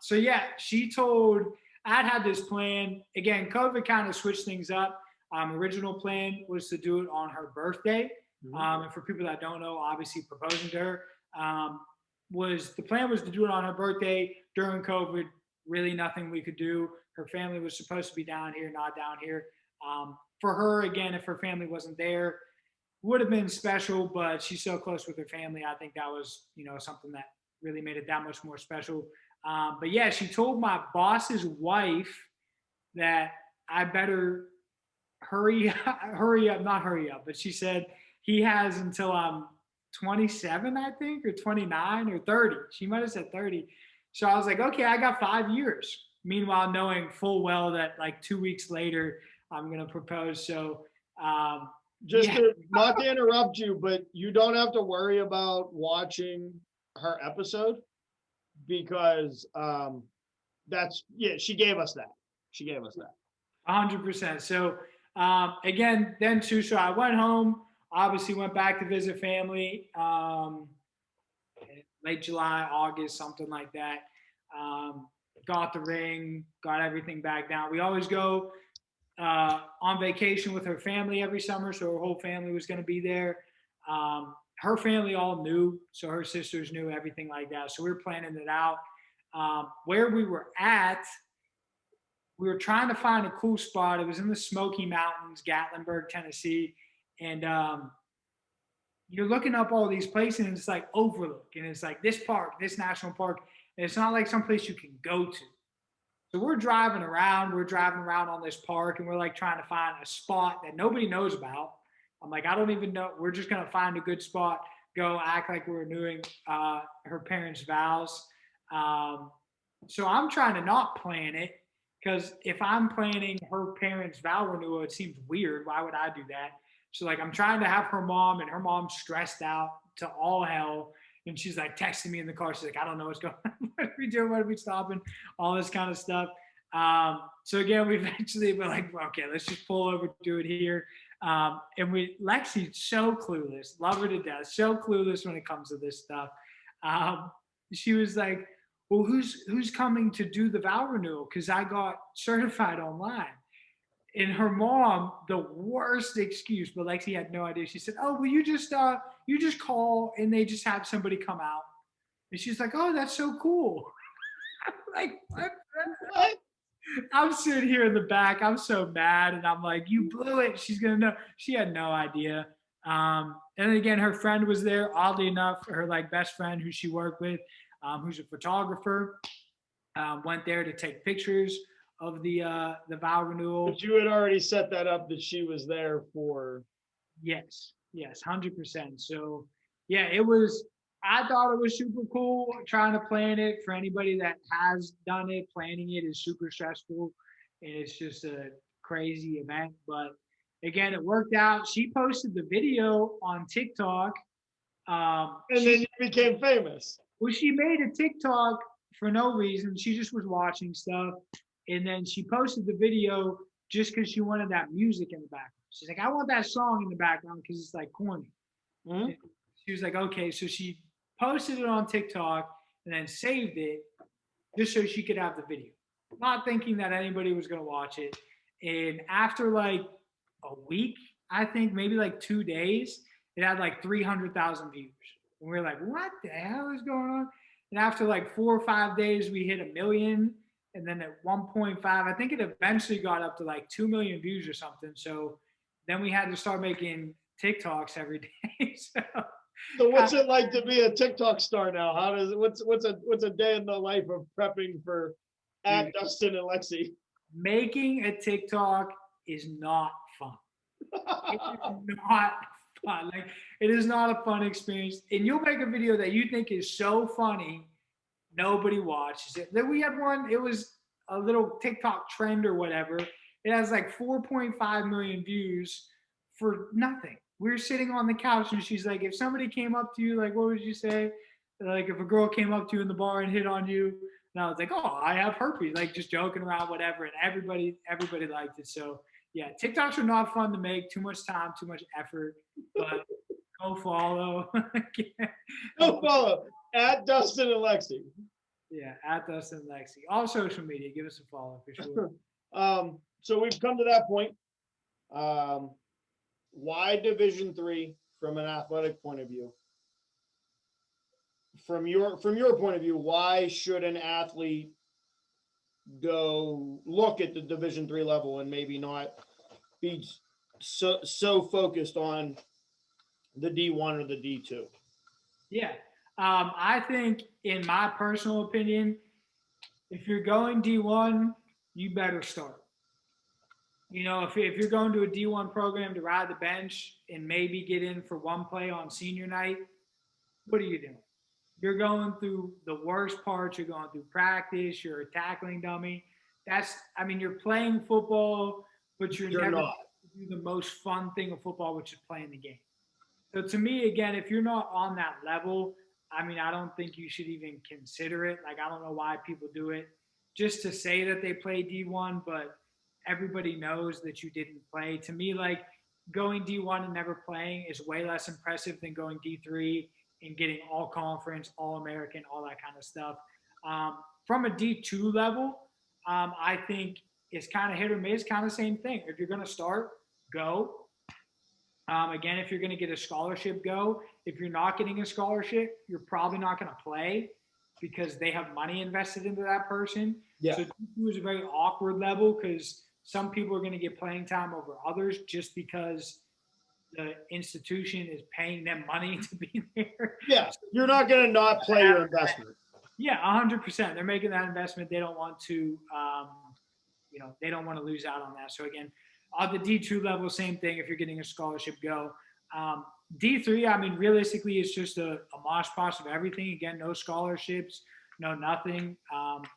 So yeah, she told, I'd had this plan. Again, COVID kind of switched things up. Original plan was to do it on her birthday. And for people that don't know, obviously proposing to her, the plan was to do it on her birthday during COVID. Really nothing we could do. Her family was supposed to be down here, not down here. For her, again, if her family wasn't there, would have been special, but she's so close with her family. I think that was, something that really made it that much more special. But yeah, she told my boss's wife that I better hurry up. But she said he has until I'm 27, I think, or 29 or 30. She might have said 30. So I was like, okay, I got 5 years. Meanwhile, knowing full well that like 2 weeks later, I'm going to propose. So, not to interrupt you, but you don't have to worry about watching her episode, because she gave us that. 100%. So again, then too, so I went home, obviously went back to visit family, late July, August, something like that. Got the ring, got everything back down. We always go on vacation with her family every summer, so her whole family was going to be there. Her family all knew, so her sisters knew, everything like that. So we were planning it out. Where we were at, we were trying to find a cool spot. It was in the Smoky Mountains, Gatlinburg, Tennessee. And you're looking up all these places, and it's like overlook. And it's like this park, this national park. And it's not like someplace you can go to. So we're driving around on this park, and we're like trying to find a spot that nobody knows about. I'm like, I don't even know. We're just going to find a good spot, go act like we're renewing her parents' vows. So I'm trying to not plan it, because if I'm planning her parents' vow renewal, it seems weird. Why would I do that? So like I'm trying to have her mom, and her mom's stressed out to all hell. And she's like texting me in the car. She's like, I don't know what's going on. What are we doing? What are we stopping? All this kind of stuff. So again, we eventually were like, okay, let's just pull over, do it here. And Lexi's so clueless, love her to death, so clueless when it comes to this stuff. She was like, well, who's coming to do the vow renewal? Because I got certified online. And her mom, the worst excuse, but Lexi had no idea. She said, oh, well, you just call and they just have somebody come out. And she's like, oh, that's so cool. I'm like, what? I'm sitting here in the back. I'm so mad. And I'm like, you blew it. She's going to know. She had no idea. And then again, her friend was there. Oddly enough, her like best friend who she worked with, who's a photographer, went there to take pictures of the vow renewal. But you had already set that up that she was there for. Yes, 100%. So yeah, I thought it was super cool trying to plan it. For anybody that has done it, planning it is super stressful and it's just a crazy event. But again, it worked out. She posted the video on TikTok. And then you became famous. Well, she made a TikTok for no reason. She just was watching stuff. And then she posted the video just because she wanted that music in the background. She's like, I want that song in the background because it's like corny. Mm-hmm. She was like, okay. So she posted it on TikTok and then saved it just so she could have the video, not thinking that anybody was going to watch it. And after like a week, I think maybe like 2 days, it had like 300,000 views. And we were like, what the hell is going on? And after like 4 or 5 days, we hit 1 million. And then at 1.5, I think it eventually got up to like 2 million views or something. So then we had to start making TikToks every day. So what's it like to be a TikTok star now? What's a day in the life of prepping for at Dustin and Lexi? Making a TikTok is not fun. It is not fun. Like, it is not a fun experience. And you'll make a video that you think is so funny, nobody watches it. Then we had one, it was a little TikTok trend or whatever. It has like 4.5 million views for nothing. We were sitting on the couch and she's like, if somebody came up to you, like, what would you say? Like, if a girl came up to you in the bar and hit on you, and I was like, oh, I have herpes, like just joking around, whatever. And everybody liked it. So yeah, TikToks are not fun to make, too much time, too much effort, but go follow. Go follow at Dustin and Lexi. Yeah, at Dustin and Lexi. All social media, give us a follow for sure. So we've come to that point. Why Division III from an athletic point of view? From your point of view, why should an athlete go look at the Division III level and maybe not be so focused on the D1 or the D2? Yeah, I think, in my personal opinion, if you're going D1, you better start. You know, if you're going to a D1 program to ride the bench and maybe get in for one play on senior night, what are you doing? You're going through the worst parts. You're going through practice. You're a tackling dummy. You're playing football, but you're never not do the most fun thing of football, which is playing the game. So to me, again, if you're not on that level, I don't think you should even consider it. Like, I don't know why people do it just to say that they play D1, but everybody knows that you didn't play. To me, like, going D1 and never playing is way less impressive than going D3 and getting all conference, all American, all that kind of stuff. From a D2 level, I think it's kind of hit or miss, kind of same thing. If you're going to start, go. Again, if you're going to get a scholarship, go. If you're not getting a scholarship, you're probably not going to play because they have money invested into that person. Yeah. So D2 is a very awkward level because some people are going to get playing time over others just because the institution is paying them money to be there. Yeah, you're not going to not play your investment. Yeah, 100%. They're making that investment. They don't want to, they don't want to lose out on that. So again, on the D2 level, same thing. If you're getting a scholarship, go. D3, realistically, it's just a mosh posh of everything. Again, no scholarships, no nothing.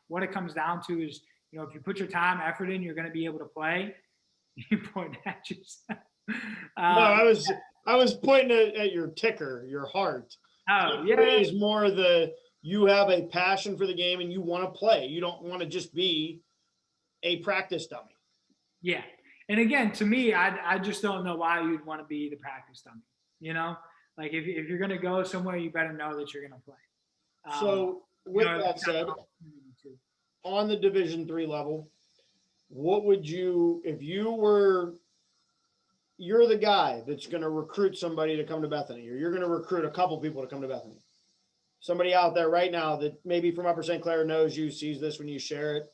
What it comes down to is, if you put your time, effort in, you're going to be able to play. You point at yourself. No, I was pointing at your ticker, your heart. Oh, yeah. It's more you have a passion for the game and you want to play. You don't want to just be a practice dummy. Yeah. And again, to me, I just don't know why you'd want to be the practice dummy. You know, like if you're going to go somewhere, you better know that you're going to play. So with that said, on the Division III level, what would you, if you're the guy that's going to recruit somebody to come to Bethany, or you're going to recruit a couple people to come to Bethany, somebody out there right now that maybe from Upper St. Clair knows you, sees this when you share it,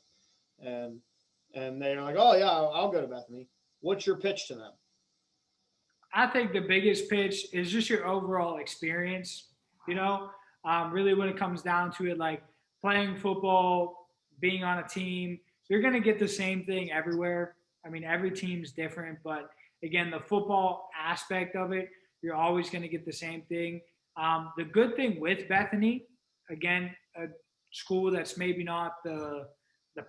and they're like, oh yeah, I'll go to Bethany. What's your pitch to them? I think the biggest pitch is just your overall experience. You know, really when it comes down to it, like playing football, being on a team, you're going to get the same thing everywhere. I mean, every team's different, but again, the football aspect of it, you're always going to get the same thing. The good thing with Bethany, again, a school that's maybe not the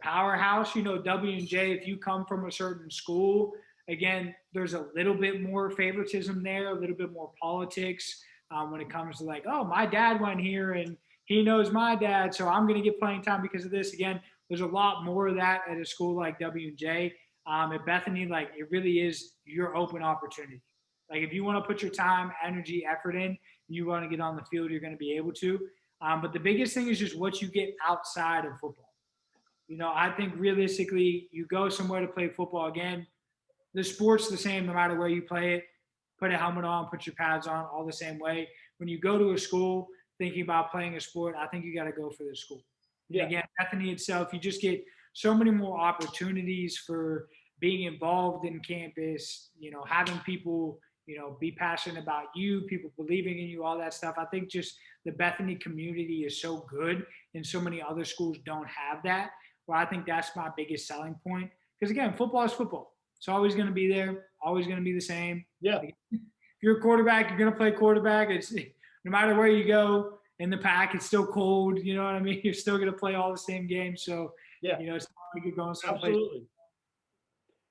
powerhouse, you know, W&J, if you come from a certain school, again, there's a little bit more favoritism there, a little bit more politics when it comes to like, oh, my dad went here and he knows my dad, so I'm going to get playing time because of this. Again, there's a lot more of that at a school like W&J. At Bethany, like it really is your open opportunity. Like if you want to put your time, energy, effort in, you want to get on the field, you're going to be able to. But the biggest thing is just what you get outside of football. You know, I think realistically, you go somewhere to play football again. The sport's the same no matter where you play it. Put a helmet on, put your pads on, all the same way. When you go to a school thinking about playing a sport, I think you got to go for the school. Yeah. And again, Bethany itself, you just get so many more opportunities for being involved in campus, you know, having people, you know, be passionate about you, people believing in you, all that stuff. I think just the Bethany community is so good and so many other schools don't have that, where I think that's my biggest selling point. Because again, football is football. It's always going to be there, always going to be the same. Yeah. If you're a quarterback, you're going to play quarterback. It's no matter where you go in the pack, it's still cold. You know what I mean? You're still going to play all the same games. So, yeah, you know, it's not like you're going someplace. Absolutely.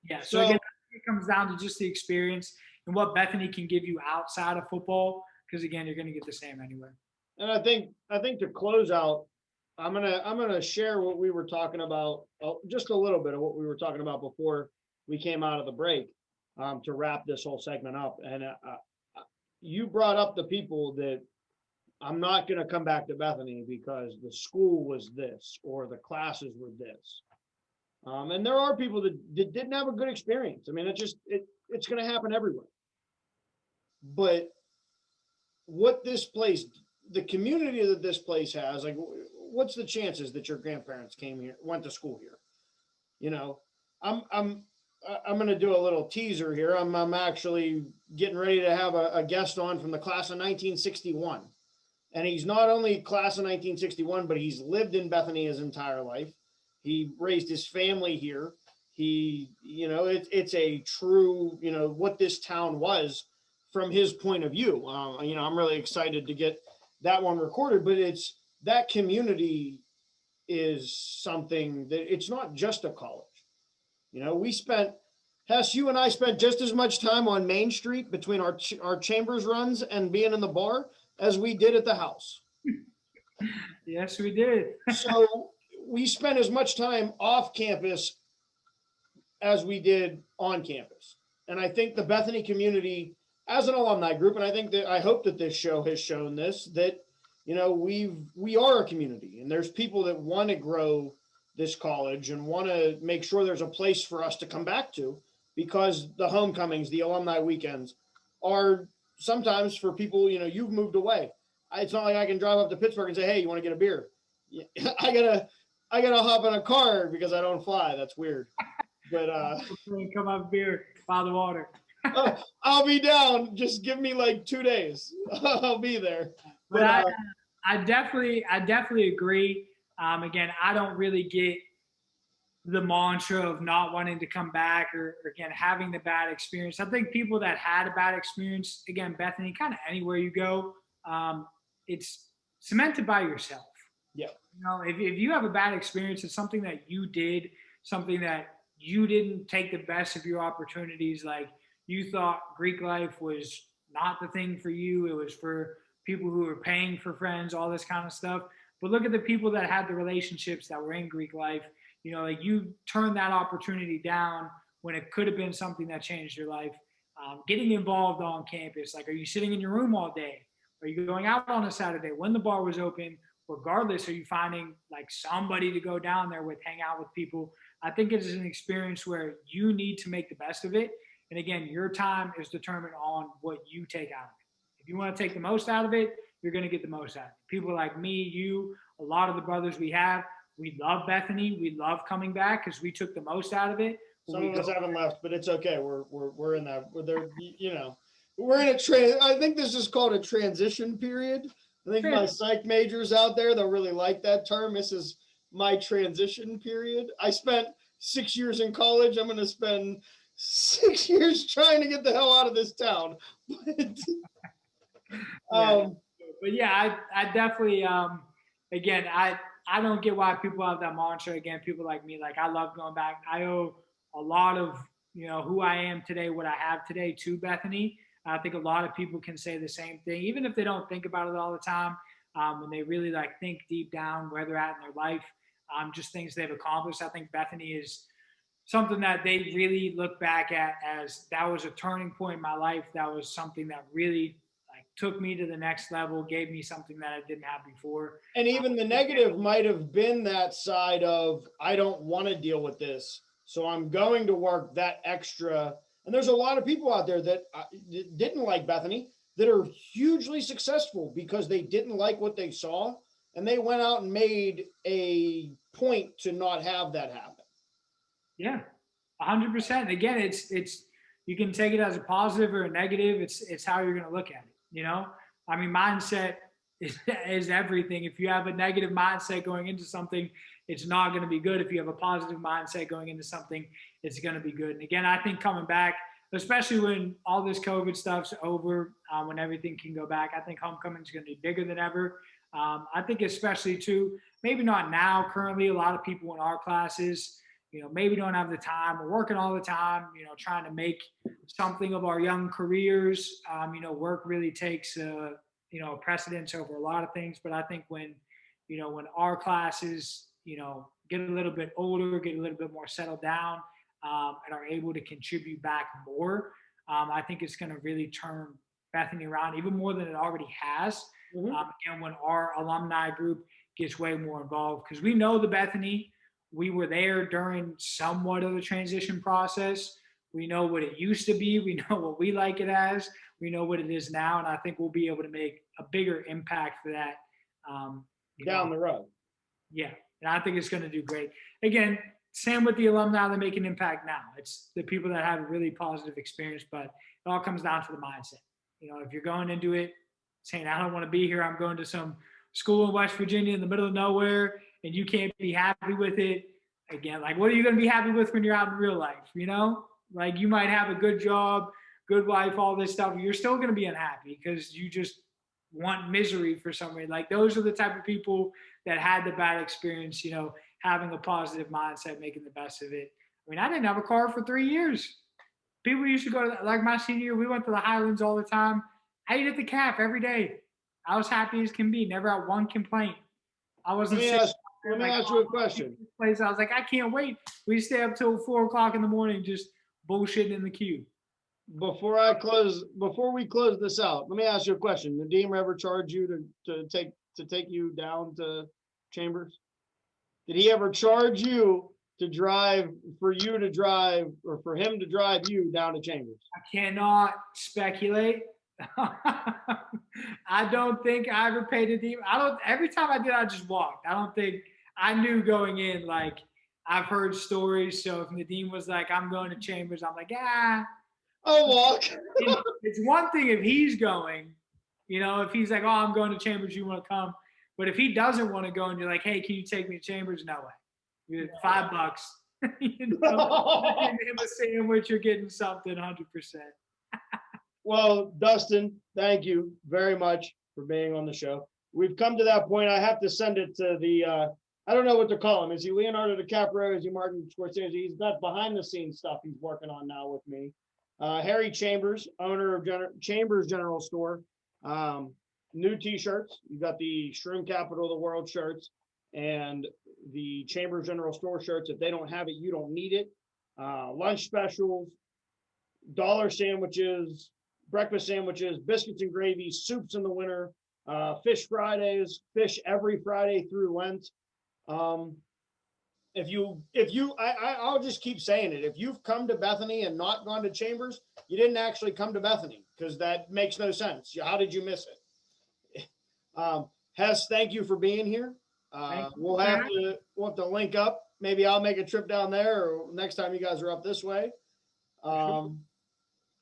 Yeah. So again, it comes down to just the experience and what Bethany can give you outside of football. Because again, you're going to get the same anywhere. And I think to close out, I'm gonna share what we were talking about, just a little bit of what we were talking about before we came out of the break, to wrap this whole segment up. And you brought up the people that I'm not going to come back to Bethany because the school was this or the classes were this. And there are people that didn't have a good experience. I mean, it's going to happen everywhere. But what this place, the community that this place has, like, what's the chances that your grandparents came here, went to school here? You know, I'm going to do a little teaser here. I'm actually getting ready to have a guest on from the class of 1961. And he's not only class of 1961, but he's lived in Bethany his entire life. He raised his family here. He, you know, it's a true, you know, what this town was from his point of view. You know, I'm really excited to get that one recorded, but that community is something that it's not just a college. You know, Hess, you and I spent just as much time on Main Street between our Chambers runs and being in the bar as we did at the house. Yes, we did. So we spent as much time off campus as we did on campus. And I think the Bethany community as an alumni group, and I hope that this show has shown this, that, you know, we are a community and there's people that want to grow this college and want to make sure there's a place for us to come back to, because the homecomings, the alumni weekends are sometimes for people, you know, you've moved away. It's not like I can drive up to Pittsburgh and say, hey, you want to get a beer? I gotta hop in a car because I don't fly. That's weird. But come up beer by the water. I'll be down. Just give me like 2 days. I'll be there. But I definitely agree. Again, I don't really get the mantra of not wanting to come back or again, having the bad experience. I think people that had a bad experience, again, Bethany, kind of anywhere you go, it's cemented by yourself. Yeah. You know, if you have a bad experience, it's something that you did, something that you didn't take the best of your opportunities. Like you thought Greek life was not the thing for you. It was for people who were paying for friends, all this kind of stuff. But look at the people that had the relationships that were in Greek life. like you turned that opportunity down when it could have been something that changed your life. Getting involved on campus, like, are you sitting in your room all day? Are you going out on a Saturday when the bar was open? Regardless, are you finding like somebody to go down there with, hang out with people? I think it is an experience where you need to make the best of it. And again, your time is determined on what you take out of it. If you want to take the most out of it, you're going to get the most out of it. People like me, you, a lot of the brothers we have, we love Bethany. We love coming back because we took the most out of it. Some of us haven't left, but it's okay. We're in that. We're there. We're in a I think this is called a transition period. I think my psych majors out there, they'll really like that term. This is my transition period. I spent 6 years in college. I'm going to spend 6 years trying to get the hell out of this town. But yeah, I definitely, again, I don't get why people have that mantra. Again, people like me, like, I love going back. I owe a lot of, who I am today, what I have today, to Bethany. I think a lot of people can say the same thing, even if they don't think about it all the time. When they really like think deep down where they're at in their life, just things they've accomplished. I think Bethany is something that they really look back at as that was a turning point in my life. That was something that really like took me to the next level, gave me something that I didn't have before. And even the negative might have been that side of, I don't want to deal with this, so I'm going to work that extra. And there's a lot of people out there that didn't like Bethany that are hugely successful because they didn't like what they saw, and they went out and made a point to not have that happen. Yeah, 100%. Again, it's you can take it as a positive or a negative. It's how you're going to look at it. I mean, mindset is everything. If you have a negative mindset going into something, it's not going to be good. If you have a positive mindset going into something, it's going to be good. And again, I think coming back, especially when all this COVID stuff's over, when everything can go back, I think homecoming is going to be bigger than ever. I think especially too, maybe not now, currently, a lot of people in our classes, maybe don't have the time. We're working all the time, trying to make something of our young careers. Work really takes precedence over a lot of things. But I think when our classes, get a little bit older, get a little bit more settled down, and are able to contribute back more, I think it's going to really turn Bethany around even more than it already has. Mm-hmm. And when our alumni group gets way more involved, because we know the Bethany, we were there during somewhat of the transition process. We know what it used to be. We know what we like it as. We know what it is now. And I think we'll be able to make a bigger impact for that down the road. Yeah. And I think it's going to do great. Again, same with the alumni that make an impact now. It's the people that have a really positive experience, but it all comes down to the mindset. If you're going into it saying, I don't want to be here, I'm going to some school in West Virginia in the middle of nowhere, and you can't be happy with it. Again, like, what are you going to be happy with when you're out in real life? Like, you might have a good job, good wife, all this stuff. You're still going to be unhappy because you just want misery for somebody. Like, those are the type of people that had the bad experience, having a positive mindset, making the best of it. I mean, I didn't have a car for 3 years. People used to go to, like, my senior year, we went to the Highlands all the time. I ate at the Cap every day. I was happy as can be. Never had one complaint. I wasn't sick. Let me ask you a question. I was like, I can't wait. We stay up till 4 o'clock in the morning just bullshitting in the queue. Before we close this out, let me ask you a question. Did Nadeem ever charge you to take you down to Chambers? Did he ever charge you to drive, for you to drive, or for him to drive you down to Chambers? I cannot speculate. I don't think I ever paid Nadeem. Every time I did, I just walked. I don't think I knew going in, like, I've heard stories. So if Nadeem was like, I'm going to Chambers, I'm like, I'll walk. It's one thing if he's going, if he's like, oh, I'm going to Chambers, you want to come? But if he doesn't want to go and you're like, hey, can you take me to Chambers? No way. You're $5. You're getting him a sandwich, you're getting something 100%. Well, Dustin, thank you very much for being on the show. We've come to that point. I have to send it to the, I don't know what to call him. Is he Leonardo DiCaprio? Is he Martin Scorsese? He's got behind the scenes stuff he's working on now with me. Harry Chambers, owner of Chambers General Store. New t-shirts. You got the Shroom Capital of the World shirts. and the Chamber General Store shirts. If they don't have it, you don't need it. Lunch specials, dollar sandwiches, breakfast sandwiches, biscuits and gravy, soups in the winter, fish Fridays, fish every Friday through Lent. I'll just keep saying it. If you've come to Bethany and not gone to Chambers, you didn't actually come to Bethany, because that makes no sense. How did you miss it? Hess, thank you for being here. We'll have to link up. Maybe I'll make a trip down there, or next time you guys are up this way.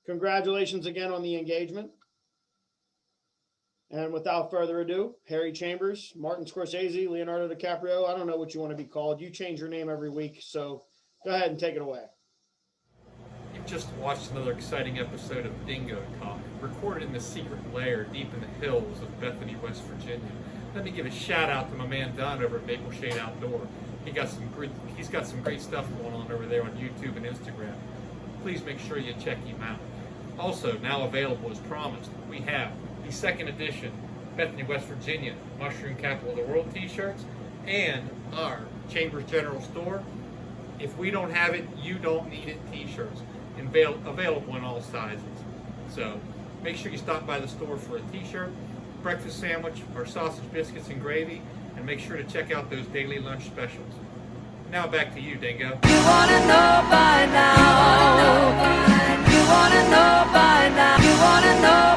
Congratulations again on the engagement. And without further ado, Harry Chambers, Martin Scorsese, Leonardo DiCaprio. I don't know what you want to be called. You change your name every week, so go ahead and take it away. You've just watched another exciting episode of Dingo Talk, recorded in the secret lair deep in the hills of Bethany, West Virginia. Let me give a shout out to my man Don over at Maple Shade Outdoor. He's got some great stuff going on over there on YouTube and Instagram. Please make sure you check him out. Also, now available as promised, we have the second edition Bethany, West Virginia Mushroom Capital of the World t-shirts and our Chambers General Store. If we don't have it, you don't need it t-shirts. Available in all sizes. So make sure you stop by the store for a t-shirt, breakfast sandwich, or sausage, biscuits, and gravy, and make sure to check out those daily lunch specials. Now back to you, Dingo. You wanna know by now. You wanna know by now. You wanna know